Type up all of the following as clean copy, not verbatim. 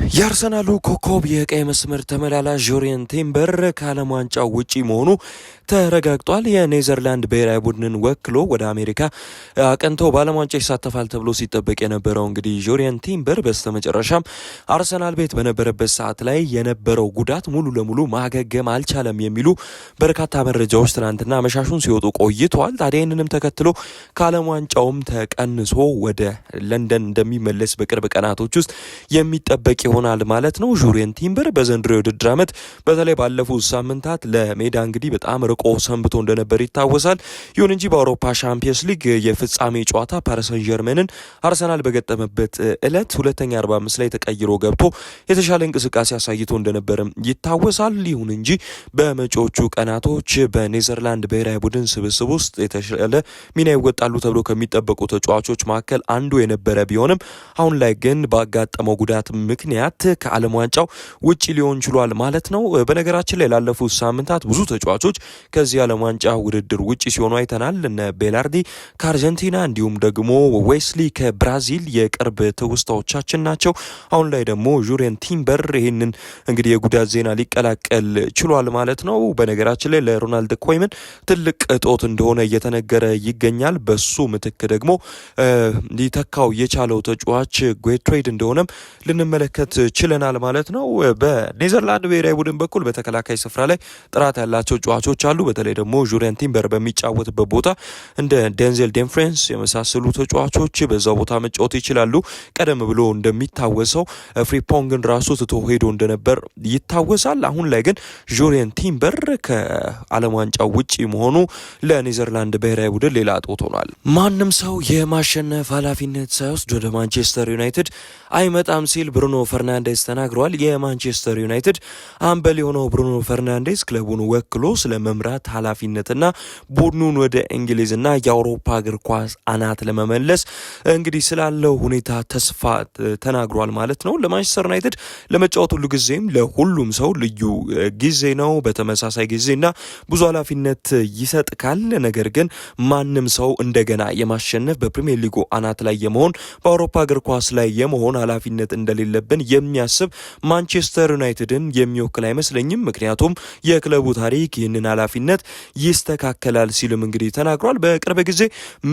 የአርሰናሉ ኮከብ የቀይ መስመር ተመላላሽ ጁሪየን ቲምበር ከዓለም ዋንጫው ውጪ መሆኑ ተረጋግጧል። የኔዘርላንድ ብሔራዊ ቡድንን ወክሎ ወደ አሜሪካ አቅንቶ በዓለም ዋንጫ ይሳተፋል ተብሎ ሲጠበቅ የነበረው እንግዲህ ጁሪየን ቲምበር በስተመጨረሻም አርሰናል ቤት በነበረበት ሰዓት ላይ የነበረው ጉዳት ሙሉ ለሙሉ ማገገም አልቻለም የሚሉ በርካታ መረጃዎች ትናንትና አመሻሹን ሲወጡ ቆይተዋል። ታዲያ ይህንንም ተከትሎ ከዓለም ዋንጫውም ተቀንሶ ወደ ለንደን እንደሚመለስ በቅርብ ቀናቶች ውስጥ የሚጠበቅ ይሆናል ማለት ነው። ጁሪየን ቲምበር በዘንድሮ የውድድር ዓመት በተለይ ባለፉት ሳምንታት ለሜዳ እንግዲህ በጣም ርቆ ሰንብቶ እንደነበር ይታወሳል። ይሁን እንጂ በአውሮፓ ሻምፒየንስ ሊግ የፍጻሜ ጨዋታ ፓሪስ ሰን ዠርሜንን አርሰናል በገጠመበት ዕለት ሁለተኛ 45 ላይ ተቀይሮ ገብቶ የተሻለ እንቅስቃሴ አሳይቶ እንደነበርም ይታወሳል። ይሁን እንጂ በመጪዎቹ ቀናቶች በኔዘርላንድ ብሔራዊ ቡድን ስብስብ ውስጥ የተሻለ ሚና ይወጣሉ ተብሎ ከሚጠበቁ ተጫዋቾች መካከል አንዱ የነበረ ቢሆንም አሁን ላይ ግን ባጋጠመው ጉዳት ምክንያት ከዓለም ዋንጫው ውጪ ሊሆን ችሏል ማለት ነው። በነገራችን ላይ ላለፉት ሳምንታት ብዙ ተጫዋቾች ከዚህ ዓለም ዋንጫ ውድድር ውጪ ሲሆኑ አይተናል። እነ ቤላርዲ ከአርጀንቲና እንዲሁም ደግሞ ዌስሊ ከብራዚል የቅርብ ትውስታዎቻችን ናቸው። አሁን ላይ ደግሞ ጁሪየን ቲምበር ይህንን እንግዲህ የጉዳት ዜና ሊቀላቀል ችሏል ማለት ነው። በነገራችን ላይ ለሮናልድ ኮይመን ትልቅ እጦት እንደሆነ እየተነገረ ይገኛል። በሱ ምትክ ደግሞ ሊተካው የቻለው ተጫዋች ጎትሬድ እንደሆነም ልንመለከት ችለናል ማለት ነው። በኔዘርላንድ ብሔራዊ ቡድን በኩል በተከላካይ ስፍራ ላይ ጥራት ያላቸው ተጫዋቾች አሉ። በተለይ ደግሞ ጁሪየን ቲምበር በሚጫወትበት ቦታ እንደ ዴንዘል ዴምፍሬንስ የመሳሰሉ ተጫዋቾች በዛው ቦታ መጫወት ይችላሉ። ቀደም ብሎ እንደሚታወሰው ፍሪፖንግን ራሱ ትቶ ሄዶ እንደነበር ይታወሳል። አሁን ላይ ግን ጁሪየን ቲምበር ከዓለም ዋንጫው ውጪ መሆኑ ለኔዘርላንድ ብሔራዊ ቡድን ሌላ እጦት ሆኗል። ማንም ሰው የማሸነፍ ኃላፊነት ሳይወስድ ወደ ማንቸስተር ዩናይትድ አይመጣም ሲል ብሩኖ ፈርናንዴዝ ተናግሯል። የማንቸስተር ዩናይትድ አምበል የሆነው ብሩኖ ፈርናንዴዝ ክለቡን ወክሎ ስለ መምራት ኃላፊነትና ቡድኑን ወደ እንግሊዝና የአውሮፓ እግር ኳስ አናት ለመመለስ እንግዲህ ስላለው ሁኔታ ተስፋ ተናግሯል ማለት ነው። ለማንቸስተር ዩናይትድ ለመጫወት ሁሉ ጊዜም ለሁሉም ሰው ልዩ ጊዜ ነው። በተመሳሳይ ጊዜና ብዙ ኃላፊነት ይሰጥካል። ነገር ግን ማንም ሰው እንደገና የማሸነፍ በፕሪሚየር ሊጉ አናት ላይ የመሆን በአውሮፓ እግር ኳስ ላይ የመሆን ኃላፊነት እንደሌለብን የሚያስብ ማንቸስተር ዩናይትድን የሚወክል አይመስለኝም። ምክንያቱም የክለቡ ታሪክ ይህንን ኃላፊነት ይስተካከላል ሲልም እንግዲህ ተናግሯል። በቅርብ ጊዜ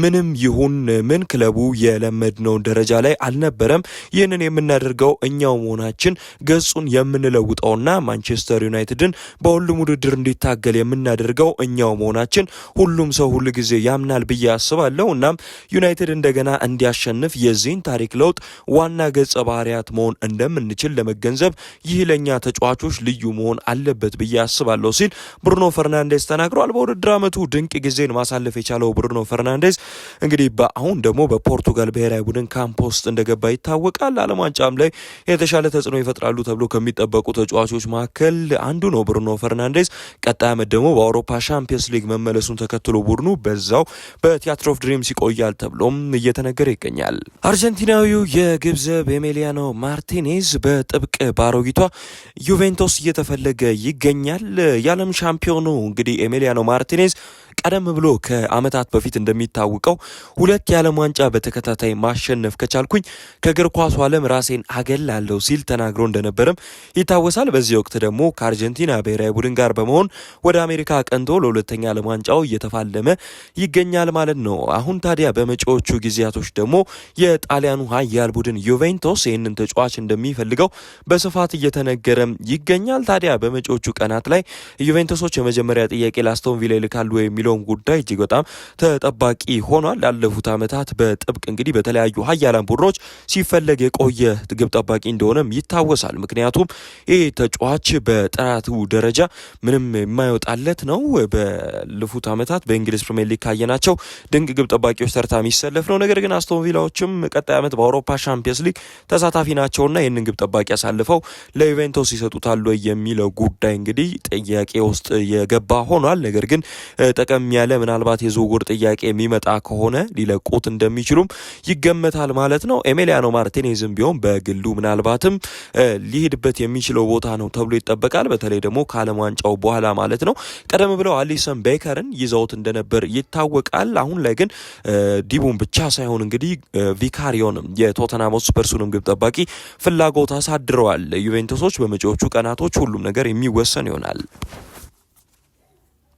ምንም ይሁን ምን ክለቡ የለመድነው ደረጃ ላይ አልነበረም። ይህንን የምናደርገው እኛው መሆናችን ገጹን የምንለውጠውና ማንቸስተር ዩናይትድን በሁሉም ውድድር እንዲታገል የምናደርገው እኛው መሆናችን ሁሉም ሰው ሁሉ ጊዜ ያምናል ብዬ አስባለሁ። እናም ዩናይትድ እንደገና እንዲያሸንፍ የዚህን ታሪክ ለውጥ ዋና ገጸ ባህሪያት መሆን እንደምንችል ለመገንዘብ ይህ ለኛ ተጫዋቾች ልዩ መሆን አለበት ብዬ አስባለሁ ሲል ብሩኖ ፈርናንዴዝ ተናግሯል። በውድድር ዓመቱ ድንቅ ጊዜን ማሳለፍ የቻለው ብሩኖ ፈርናንዴዝ እንግዲህ አሁን ደግሞ በፖርቱጋል ብሔራዊ ቡድን ካምፕ ውስጥ እንደገባ ይታወቃል። ዓለም ዋንጫም ላይ የተሻለ ተጽዕኖ ይፈጥራሉ ተብሎ ከሚጠበቁ ተጫዋቾች መካከል አንዱ ነው ብሩኖ ፈርናንዴዝ። ቀጣይ ዓመት ደግሞ በአውሮፓ ሻምፒየንስ ሊግ መመለሱን ተከትሎ ቡድኑ በዛው በቲያትር ኦፍ ድሪምስ ይቆያል ተብሎም እየተነገረ ይገኛል። አርጀንቲናዊው የግብ ዘብ ኤሚሊያኖ ማርቲኔዝ በጥብቅ ባሮጊቷ ዩቬንቱስ እየተፈለገ ይገኛል። የዓለም ሻምፒዮኑ እንግዲህ ኤሚሊያኖ ማርቲኔዝ ቀደም ብሎ ከዓመታት በፊት እንደሚታወቀው 2 የዓለም ዋንጫ በተከታታይ ማሸነፍ ከቻልኩኝ ከእግር ኳሱ ዓለም ራሴን አገላለሁ ሲል ተናግሮ እንደነበረም ይታወሳል። በዚህ ወቅት ደግሞ ከአርጀንቲና ብሔራዊ ቡድን ጋር በመሆን ወደ አሜሪካ አቅንቶ ለሁለተኛ ዓለም ዋንጫው እየተፋለመ ይገኛል ማለት ነው። አሁን ታዲያ በመጪዎቹ ጊዜያቶች ደግሞ የጣሊያኑ ኃያል ቡድን ዩቬንቱስ ይህንን ተጫዋች እንደሚፈልገው በስፋት እየተነገረ ይገኛል። ታዲያ በመጪዎቹ ቀናት ላይ ዩቬንቱሶች የመጀመሪያ ጥያቄ ለአስቶን ቪላ ይልካሉ የሚለውን ጉዳይ እጅግ በጣም ተጠባቂ ሆኗል። ላለፉት ዓመታት በጥብቅ እንግዲህ በተለያዩ ኃያላን ቡድኖች ሲፈለግ የቆየ ግብ ጠባቂ እንደሆነም ይታወሳል። ምክንያቱም ይህ ተጫዋች በጥራቱ ደረጃ ምንም የማይወጣለት ነው። ባለፉት ዓመታት በእንግሊዝ ፕሪሚየር ሊግ ካየናቸው ድንቅ ግብ ጠባቂዎች ተርታ የሚሰለፍ ነው። ነገር ግን አስቶን ቪላዎችም ቀጣይ ዓመት በአውሮፓ ሻምፒየንስ ሊግ ተሳታፊ ናቸውና ይህንን ግብ ጠባቂ አሳልፈው ለዩቬንቱስ ይሰጡታል የሚለው ጉዳይ እንግዲህ ጥያቄ ውስጥ የገባ ሆኗል። ነገር ግን ጠቀም ረዘም ያለ ምናልባት የዝውውር ጥያቄ የሚመጣ ከሆነ ሊለቁት እንደሚችሉም ይገመታል ማለት ነው። ኤሚሊያኖ ማርቲኔዝም ቢሆን በግሉ ምናልባትም ሊሄድበት የሚችለው ቦታ ነው ተብሎ ይጠበቃል። በተለይ ደግሞ ከዓለም ዋንጫው በኋላ ማለት ነው። ቀደም ብለው አሊሰን ቤከርን ይዘውት እንደነበር ይታወቃል። አሁን ላይ ግን ዲቡን ብቻ ሳይሆን እንግዲህ ቪካሪዮንም የቶተንሃም ስፐርሱንም ግብ ጠባቂ ፍላጎት አሳድረዋል ዩቬንቱሶች። በመጪዎቹ ቀናቶች ሁሉም ነገር የሚወሰን ይሆናል።